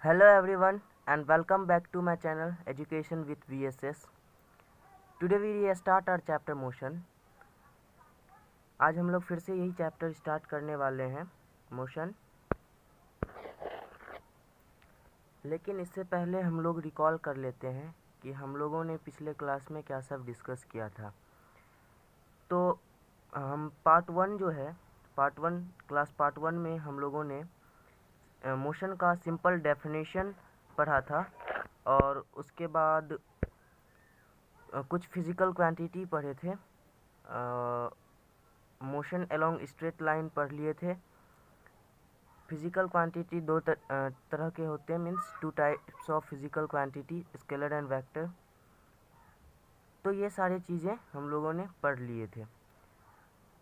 Hello everyone and welcome back to my channel Education with VSS. Today we start our chapter motion. आज हम लोग फिर से यही चैप्टर स्टार्ट करने वाले हैं मोशन। लेकिन इससे पहले हम लोग रिकॉल कर लेते हैं कि हम लोगों ने पिछले क्लास में क्या सब डिस्कस किया था। तो हम पार्ट वन में हम लोगों ने मोशन का सिंपल डेफिनेशन पढ़ा था और उसके बाद कुछ फिज़िकल क्वांटिटी पढ़े थे। मोशन अलोंग स्ट्रेट लाइन पढ़ लिए थे। फिज़िकल क्वांटिटी दो तरह के होते हैं, means two types of physical quantity, scalar and vector. तो ये सारी चीज़ें हम लोगों ने पढ़ लिए थे।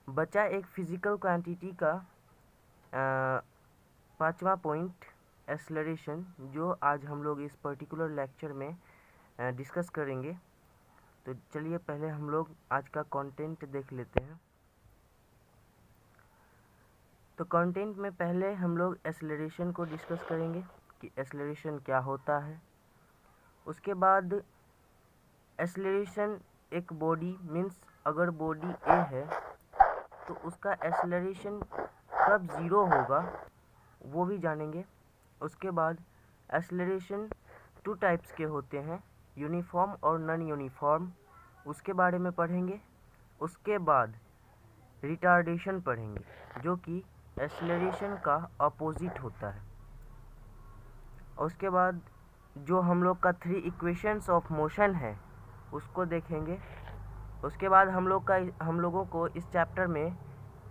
बचा एक फिज़िकल क्वांटिटी का पांचवा पॉइंट, एक्सेलरेशन, जो आज हम लोग इस पर्टिकुलर लेक्चर में डिस्कस करेंगे। तो चलिए पहले हम लोग आज का कंटेंट देख लेते हैं। तो कंटेंट में पहले हम लोग एक्सेलरेशन को डिस्कस करेंगे कि एक्सेलरेशन क्या होता है। उसके बाद एक्सेलरेशन एक बॉडी, मीन्स अगर बॉडी ए है तो उसका एक्सेलरेशन कब ज़ीरो होगा वो भी जानेंगे। उसके बाद एक्सेलरेशन टू टाइप्स के होते हैं, यूनिफॉर्म और नॉन यूनिफॉर्म, उसके बारे में पढ़ेंगे। उसके बाद रिटार्डेशन पढ़ेंगे जो कि एक्सेलरेशन का अपोजिट होता है। उसके बाद जो हम लोग का थ्री इक्वेशंस ऑफ मोशन है उसको देखेंगे। उसके बाद हम लोगों को इस चैप्टर में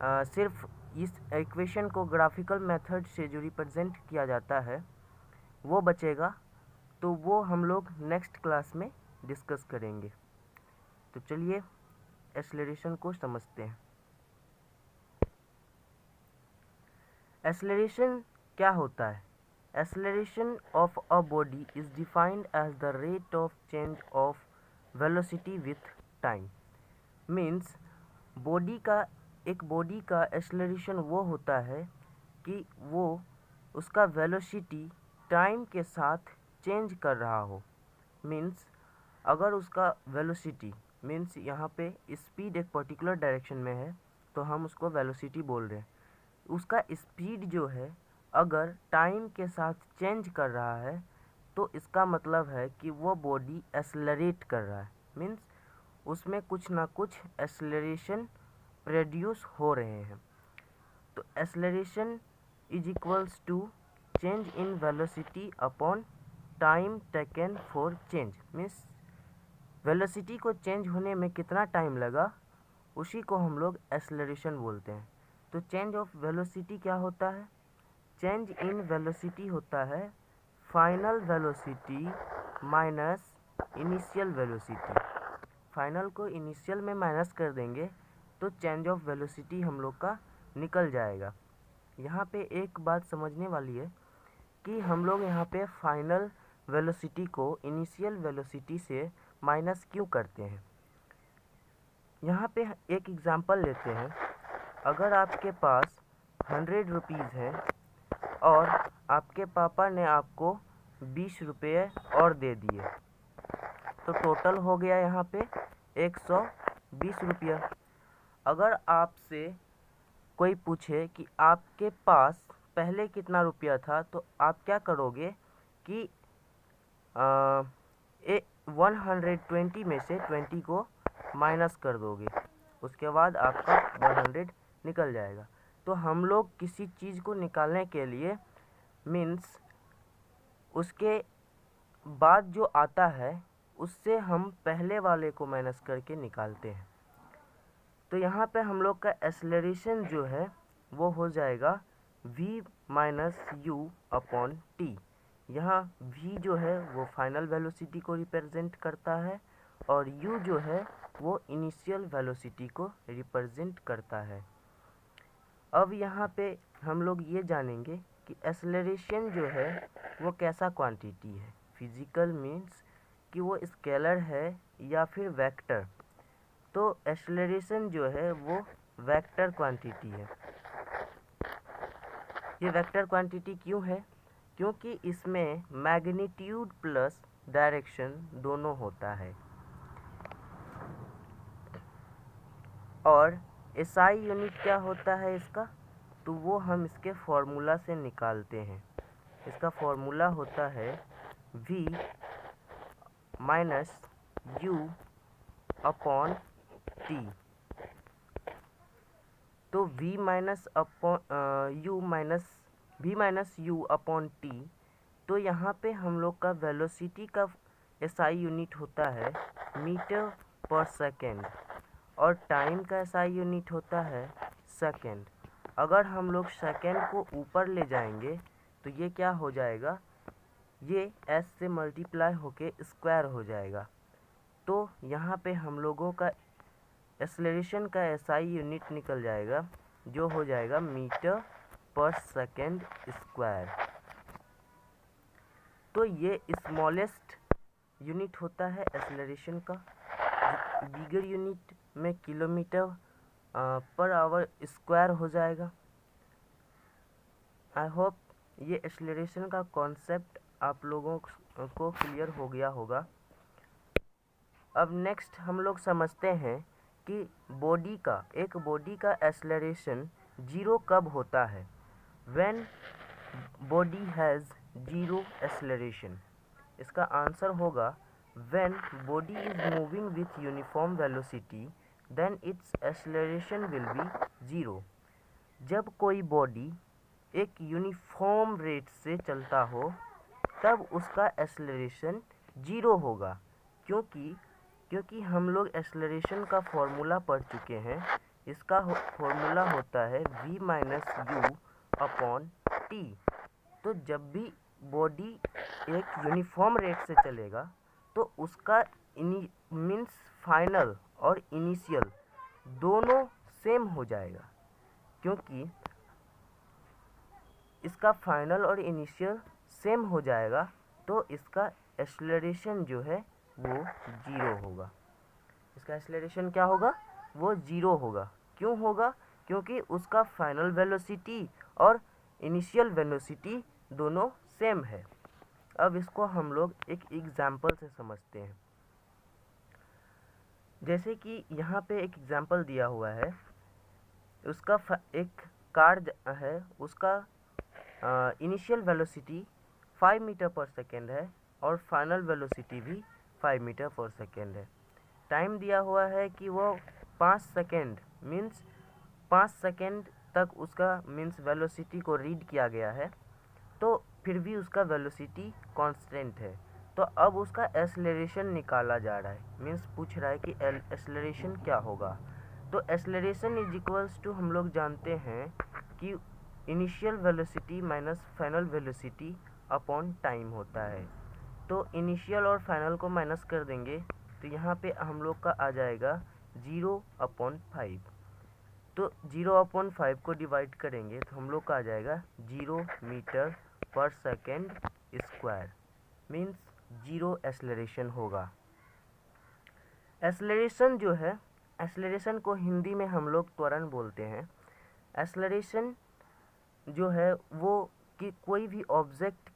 सिर्फ इस इक्वेशन को ग्राफिकल मेथड से जो रिप्रेजेंट किया जाता है वो बचेगा, तो वो हम लोग नेक्स्ट क्लास में डिस्कस करेंगे। तो चलिए एक्सेलरेशन को समझते हैं। एक्सेलरेशन क्या होता है? Acceleration of a body is defined as the rate of change of velocity with time. Means एक बॉडी का एक्सेलरेशन वो होता है कि वो उसका वेलोसिटी टाइम के साथ चेंज कर रहा हो। मीन्स अगर उसका वेलोसिटी, मीन्स यहाँ पे स्पीड एक पर्टिकुलर डायरेक्शन में है तो हम उसको वेलोसिटी बोल रहे हैं। उसका स्पीड जो है अगर टाइम के साथ चेंज कर रहा है तो इसका मतलब है कि वो बॉडी एक्सेलरेट कर रहा है। मीन्स उसमें कुछ ना कुछ एक्सेलरेशन प्रोड्यूस हो रहे हैं। तो acceleration is equals to change in velocity upon time taken for change. Means velocity को चेंज होने में कितना टाइम लगा उसी को हम लोग एक्सेलरेशन बोलते हैं। तो चेंज ऑफ वेलोसिटी क्या होता है? चेंज इन वेलोसिटी होता है final velocity minus initial velocity. Final को इनिशियल में माइनस कर देंगे तो चेंज ऑफ वेलोसिटी हम लोग का निकल जाएगा। यहाँ पे एक बात समझने वाली है कि हम लोग यहाँ पे फाइनल वेलोसिटी को इनिशियल वेलोसिटी से माइनस क्यों करते हैं। यहाँ पे एक एग्जांपल लेते हैं। अगर आपके पास 100 रुपीज़ है और आपके पापा ने आपको 20 रुपये और दे दिए, तो टोटल हो गया यहाँ पे 120 रुपया। अगर आपसे कोई पूछे कि आपके पास पहले कितना रुपया था तो आप क्या करोगे कि 120 में से 20 को माइनस कर दोगे, उसके बाद आपका 100 निकल जाएगा। तो हम लोग किसी चीज़ को निकालने के लिए मीन्स उसके बाद जो आता है उससे हम पहले वाले को माइनस करके निकालते हैं। तो यहाँ पे हम लोग का एक्सेलरेशन जो है वो हो जाएगा v minus you upon T. यहाँ v जो है वो फाइनल वेलोसिटी को रिप्रेजेंट करता है और u जो है वो इनिशियल वेलोसिटी को रिप्रेजेंट करता है। अब यहाँ पे हम लोग ये जानेंगे कि एक्सेलरेशन जो है वो कैसा क्वांटिटी है। फिजिकल मीन्स कि वो स्केलर है या फिर वेक्टर। तो एक्सेलरेशन जो है वो वेक्टर क्वांटिटी है। ये वेक्टर क्वांटिटी क्यों है? क्योंकि इसमें मैग्नीट्यूड प्लस डायरेक्शन दोनों होता है। और एसआई यूनिट क्या होता है इसका, तो वो हम इसके फॉर्मूला से निकालते हैं। इसका फॉर्मूला होता है v minus u upon T. तो v minus you upon T, तो यहाँ पे हम लोग का वेलोसिटी का एसआई यूनिट होता है मीटर पर सेकेंड और टाइम का एसआई यूनिट होता है सेकेंड। अगर हम लोग सेकेंड को ऊपर ले जाएंगे तो ये क्या हो जाएगा, ये s से मल्टीप्लाई होके स्क्वायर हो जाएगा। तो यहाँ पे हम लोगों का एक्सेलरेशन का एसआई यूनिट निकल जाएगा, जो हो जाएगा मीटर पर सेकेंड स्क्वायर। तो ये स्मॉलेस्ट यूनिट होता है एक्सेलरेशन का। बिगर यूनिट में किलोमीटर पर आवर स्क्वायर हो जाएगा। आई होप ये एक्सेलरेशन का कॉन्सेप्ट आप लोगों को क्लियर हो गया होगा। अब नेक्स्ट हम लोग समझते हैं कि एक बॉडी का एक्सेलरेशन जीरो कब होता है। When body has zero acceleration. इसका आंसर होगा when body is moving with uniform velocity then its acceleration will be zero. जब कोई बॉडी एक यूनिफॉर्म रेट से चलता हो तब उसका एक्सेलरेशन जीरो होगा, क्योंकि हम लोग एक्सेलरेशन का फॉर्मूला पढ़ चुके हैं। इसका फॉर्मूला होता है v minus you upon T. तो जब भी बॉडी एक यूनिफॉर्म रेट से चलेगा तो उसका मीन्स फाइनल और इनिशियल दोनों सेम हो जाएगा, क्योंकि इसका फाइनल और इनिशियल सेम हो जाएगा तो इसका एक्सेलरेशन जो है वो जीरो होगा। इसका एक्सेलरेशन क्या होगा, वो जीरो होगा। क्यों होगा, क्योंकि उसका फाइनल वेलोसिटी और इनिशियल वेलोसिटी दोनों सेम है। अब इसको हम लोग एक एग्जाम्पल से समझते हैं। जैसे कि यहाँ पे एक एग्जाम्पल दिया हुआ है, उसका एक कार है, उसका इनिशियल वेलोसिटी 5 मीटर पर सेकेंड है और फाइनल वेलोसिटी भी 5 मीटर पर सेकेंड है। टाइम दिया हुआ है कि वो 5 सेकेंड मीन्स 5 सेकेंड तक उसका मीन्स वेलोसिटी को रीड किया गया है, तो फिर भी उसका वेलोसिटी कांस्टेंट है। तो अब उसका एक्सेलरेशन निकाला जा रहा है, मीन्स पूछ रहा है कि एक्सेलरेशन क्या होगा। तो एक्सेलरेशन इज इक्वल्स टू हम लोग जानते हैं कि initial velocity minus final velocity upon time होता है। तो इनिशियल और फाइनल को माइनस कर देंगे तो यहाँ पे हम लोग का आ जाएगा 0/5। तो 0/5 को डिवाइड करेंगे तो हम लोग का आ जाएगा 0 मीटर पर second square, means zero acceleration होगा। एक्सेलरेशन जो है, एक्सेलरेशन को हिंदी में हम लोग त्वरण बोलते हैं। एक्सेलरेशन जो है वो कि कोई भी ऑब्जेक्ट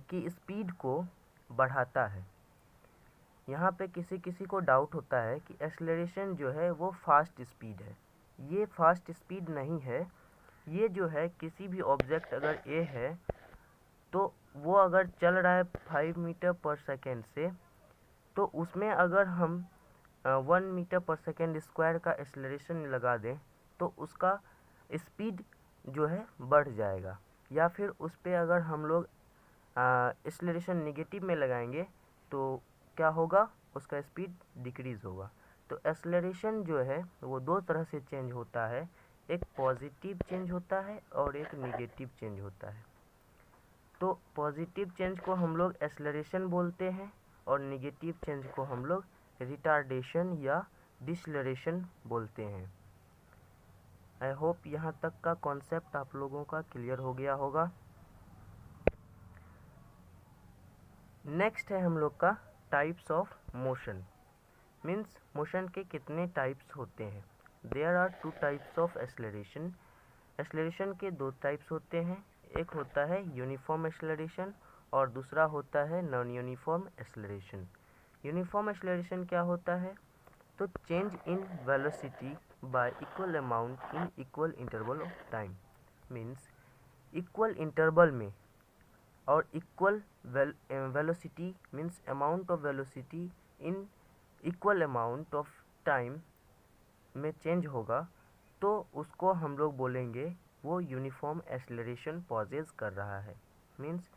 की स्पीड को बढ़ाता है। यहाँ पे किसी को डाउट होता है कि एक्सेलरेशन जो है वो फास्ट स्पीड है। ये फास्ट स्पीड नहीं है। ये जो है किसी भी ऑब्जेक्ट अगर ए है तो वो अगर चल रहा है 5 मीटर पर सेकेंड से, तो उसमें अगर हम 1 मीटर पर सेकेंड स्क्वायर का एक्सेलरेशन लगा दें तो उसका स्पीड जो है बढ़ जाएगा। या फिर उस पर अगर हम लोग एक्सेलरेशन नेगेटिव में लगाएंगे तो क्या होगा, उसका स्पीड डिक्रीज़ होगा। तो एक्सेलरेशन जो है वो दो तरह से चेंज होता है, एक पॉजिटिव चेंज होता है और एक नेगेटिव चेंज होता है। तो पॉजिटिव चेंज को हम लोग एक्सेलरेशन बोलते हैं और नेगेटिव चेंज को हम लोग रिटार्डेशन या डिसलरेशन बोलते हैं। आई होप यहाँ तक का कॉन्सेप्ट आप लोगों का क्लियर हो गया होगा। नेक्स्ट है हम लोग का types of motion, means motion के कितने टाइप्स होते हैं। There are 2 types of acceleration. Acceleration के 2 टाइप्स होते हैं, एक होता है यूनिफॉर्म एक्सेलरेशन और दूसरा होता है non uniform acceleration. Uniform acceleration क्या होता है? तो change in velocity y equal amount in equal interval of time. Means equal interval में और equal velocity means amount of velocity in equal amount of time में चेंज होगा, तो उसको हम लोग बोलेंगे वो यूनिफॉर्म एक्सेलरेशन पॉजेज कर रहा है। मीन्स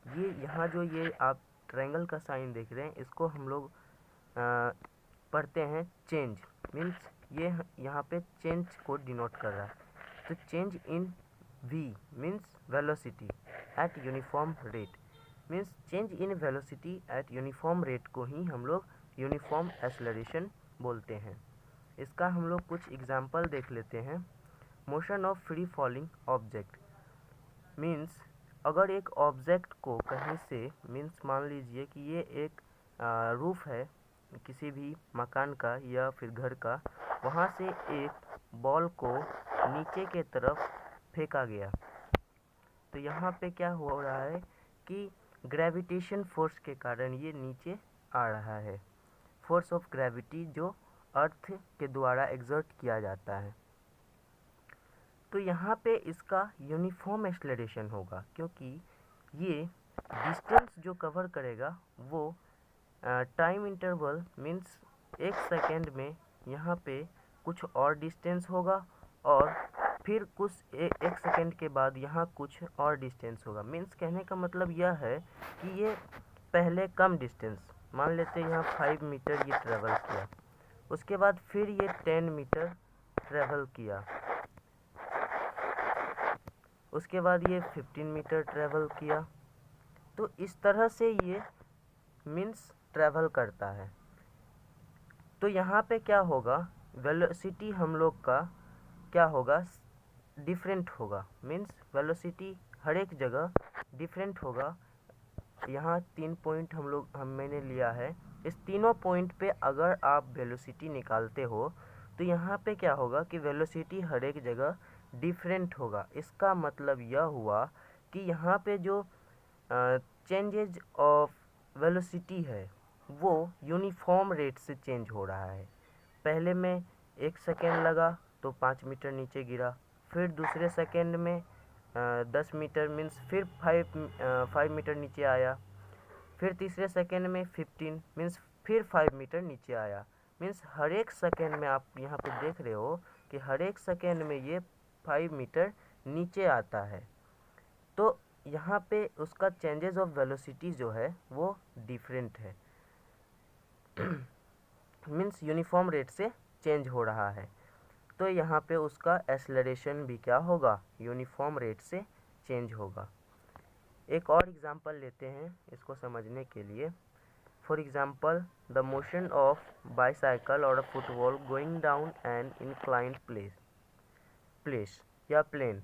ये यहाँ जो ये आप ट्रायंगल का साइन देख रहे हैं, इसको हम लोग पढ़ते हैं चेंज। मीन्स ये यहाँ पे चेंज को डिनोट कर रहा है। तो change in v means velocity at uniform rate. Means change in velocity at uniform rate को ही हम लोग यूनिफॉर्म एक्सेलरेशन बोलते हैं। इसका हम लोग कुछ एग्जाम्पल देख लेते हैं। Motion of free falling object. Means अगर एक ऑब्जेक्ट को कहीं से, मीन्स मान लीजिए कि ये एक रूफ है किसी भी मकान का या फिर घर का, वहाँ से एक बॉल को नीचे के तरफ फेंका गया। तो यहाँ पे क्या हो रहा है कि ग्रेविटेशन फोर्स के कारण ये नीचे आ रहा है। फोर्स ऑफ ग्रेविटी जो अर्थ के द्वारा एक्सर्ट किया जाता है। तो यहाँ पे इसका यूनिफॉर्म एक्सेलरेशन होगा, क्योंकि ये डिस्टेंस जो कवर करेगा वो टाइम इंटरवल मीन्स एक सेकेंड में यहाँ पे कुछ और डिस्टेंस होगा और फिर कुछ एक सेकेंड के बाद यहाँ कुछ और डिस्टेंस होगा। मीन्स कहने का मतलब यह है कि ये पहले कम डिस्टेंस, मान लेते हैं यहाँ 5 मीटर ये ट्रेवल किया, उसके बाद फिर ये 10 मीटर ट्रेवल किया, उसके बाद ये 15 मीटर ट्रेवल किया। तो इस तरह से ये मीन्स ट्रेवल करता है। तो यहाँ पे क्या होगा, वेलोसिटी हम लोग का क्या होगा, डिफरेंट होगा। मीन्स वेलोसिटी हर एक जगह डिफरेंट होगा। यहाँ 3 पॉइंट मैंने लिया है। इस तीनों पॉइंट पे अगर आप वेलोसिटी निकालते हो तो यहाँ पे क्या होगा कि वेलोसिटी हर एक जगह डिफरेंट होगा। इसका मतलब यह हुआ कि यहाँ पे जो चेंजेज ऑफ वेलोसिटी है वो यूनिफॉर्म रेट से चेंज हो रहा है। पहले में 1 सेकेंड लगा तो 5 मीटर नीचे गिरा, फिर दूसरे सेकेंड में 10 मीटर मीन्स फिर 5 मीटर नीचे आया, फिर तीसरे सेकेंड में 15 मीन्स फिर 5 मीटर नीचे आया। मीन्स हर एक सेकेंड में आप यहाँ पे देख रहे हो कि हर एक सेकेंड में ये 5 मीटर नीचे आता है। तो यहाँ पे उसका चेंजेस ऑफ वेलोसिटी जो है वो डिफरेंट है। मीन्स यूनिफॉर्म रेट से चेंज हो रहा है। तो यहाँ पे उसका एक्सेलरेशन भी क्या होगा, यूनिफॉर्म रेट से चेंज होगा। एक और एग्जांपल लेते हैं इसको समझने के लिए। For example the motion of bicycle और football going down an inclined place या प्लेन।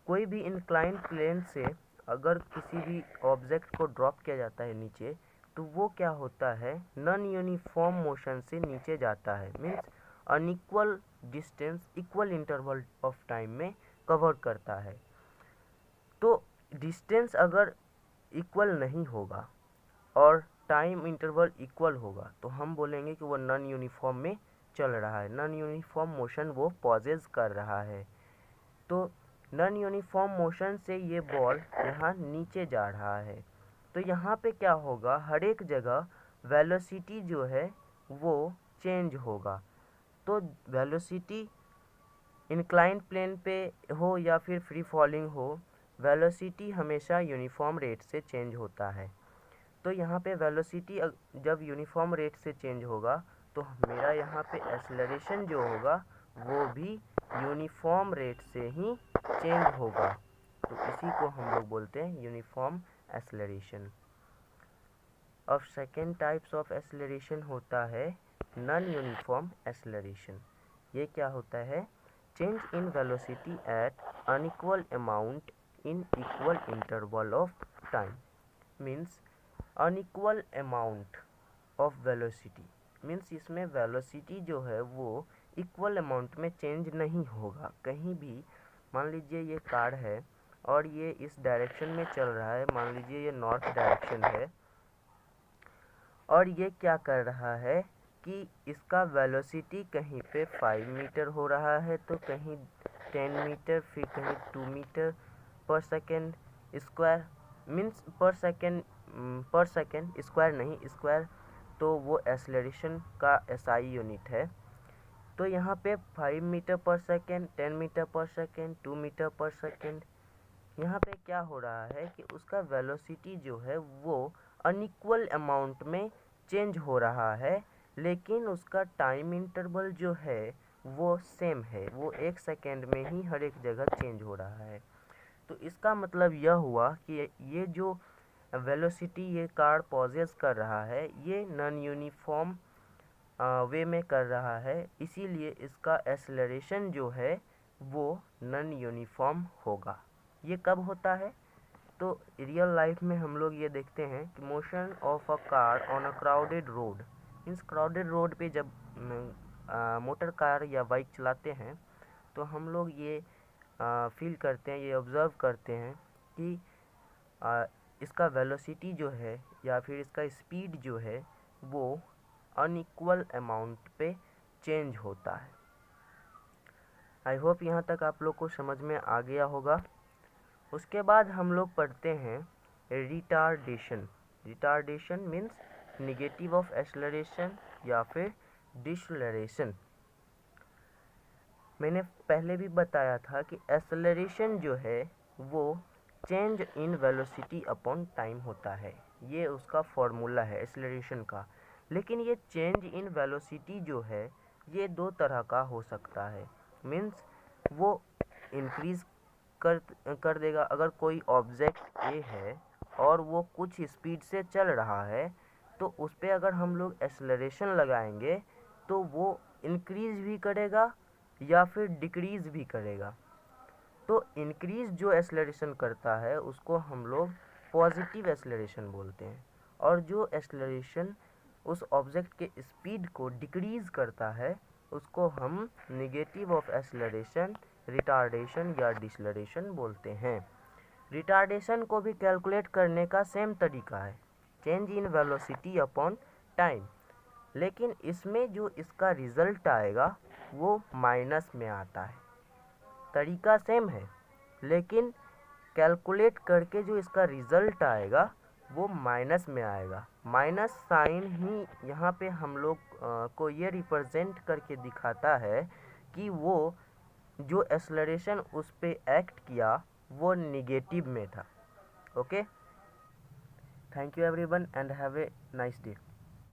कोई भी इंक्लाइंड प्लेन से अगर किसी भी ऑब्जेक्ट को ड्रॉप किया जाता है नीचे, तो वो क्या होता है, नॉन यूनिफॉर्म मोशन से नीचे जाता है। Means unequal distance equal interval of time में कवर करता है। तो डिस्टेंस अगर इक्वल नहीं होगा और टाइम इंटरवल इक्वल होगा तो हम बोलेंगे कि वो नॉन यूनिफॉर्म में चल रहा है, नॉन यूनिफॉर्म मोशन वो पॉजेज कर रहा है। तो नॉन यूनिफॉर्म मोशन से ये बॉल यहाँ नीचे जा रहा है। तो यहाँ पे क्या होगा, हर एक जगह वेलोसिटी जो है वो चेंज होगा। तो वेलोसिटी इंक्लाइंड प्लेन पे हो या फिर फ्री फॉलिंग हो, वेलोसिटी हमेशा यूनिफॉर्म रेट से चेंज होता है। तो यहाँ पे वेलोसिटी जब यूनिफॉर्म रेट से चेंज होगा तो मेरा यहाँ पे एक्सेलरेशन जो होगा वो भी यूनिफॉर्म रेट से ही चेंज होगा। तो इसी को हम लोग बोलते हैं यूनिफॉर्म एक्सेलरेशन। अब सेकेंड टाइप्स ऑफ एक्सेलरेशन होता है नॉन यूनिफॉर्म एक्सेलरेशन। ये क्या होता है, change in velocity at unequal amount in equal interval of time. Means unequal amount of velocity means इसमें वेलोसिटी जो है वो इक्वल अमाउंट में चेंज नहीं होगा कहीं भी। मान लीजिए ये कार है और ये इस डायरेक्शन में चल रहा है, मान लीजिए ये नॉर्थ डायरेक्शन है, और ये क्या कर रहा है कि इसका वेलोसिटी कहीं पे 5 मीटर हो रहा है, तो कहीं 10 मीटर, फिर कहीं 2 मीटर पर सेकेंड स्क्वायर, मीन्स पर सेकेंड स्क्वायर नहीं, स्क्वायर तो वो एक्सेलरेशन का एसआई यूनिट है। तो यहाँ पे 5 मीटर पर सेकेंड, 10 मीटर पर सेकेंड, 2 मीटर पर सेकेंड, यहाँ पे क्या हो रहा है कि उसका वेलोसिटी जो है वो अनइक्वल अमाउंट में चेंज हो रहा है, लेकिन उसका टाइम इंटरवल जो है वो सेम है, वो 1 सेकेंड में ही हर एक जगह चेंज हो रहा है। तो इसका मतलब यह हुआ कि ये जो वेलोसिटी ये कार पॉजेस कर रहा है, ये नॉन यूनिफॉर्म वे में कर रहा है, इसीलिए इसका एक्सेलरेशन जो है वो नॉन यूनिफॉर्म होगा। ये कब होता है? तो रियल लाइफ में हम लोग ये देखते हैं कि motion of a car on a crowded road, means crowded road पे जब मोटर कार या बाइक चलाते हैं तो हम लोग ये फील करते हैं, ये ऑब्ज़र्व करते हैं कि इसका वेलोसिटी जो है या फिर इसका स्पीड जो है वो अनइक्वल अमाउंट पे चेंज होता है। आई होप यहाँ तक आप लोग को समझ में आ गया होगा। उसके बाद हम लोग पढ़ते हैं retardation. Retardation means negative of acceleration या फिर डिसलरेशन। मैंने पहले भी बताया था कि एक्सेलरेशन जो है वो change in velocity upon time होता है, ये उसका फॉर्मूला है एक्सेलरेशन का। लेकिन ये चेंज इन वेलोसिटी जो है ये दो तरह का हो सकता है, मीन्स वो इंक्रीज़ कर देगा। अगर कोई ऑब्जेक्ट ए है और वो कुछ स्पीड से चल रहा है तो उस पर अगर हम लोग एक्सेलरेशन लगाएंगे तो वो इंक्रीज़ भी करेगा या फिर डिक्रीज़ भी करेगा। तो इंक्रीज़ जो एक्सेलरेशन करता है उसको हम लोग पॉजिटिव एक्सेलरेशन बोलते हैं, और जो एक्सेलरेशन उस ऑब्जेक्ट के स्पीड को डिक्रीज़ करता है उसको हम निगेटिव ऑफ एक्सेलरेशन, रिटार्डेशन या डिसलरेशन बोलते हैं। रिटार्डेशन को भी कैलकुलेट करने का सेम तरीका है, change in velocity upon time, लेकिन इसमें जो इसका रिज़ल्ट आएगा वो माइनस में आता है। तरीका सेम है लेकिन कैलकुलेट करके जो इसका रिज़ल्ट आएगा वो माइनस में आएगा। माइनस साइन ही यहाँ पे हम लोग को ये रिप्रेजेंट करके दिखाता है कि वो जो एक्सेलरेशन उस पे एक्ट किया वो निगेटिव में था। Okay, thank you everyone and have a nice day.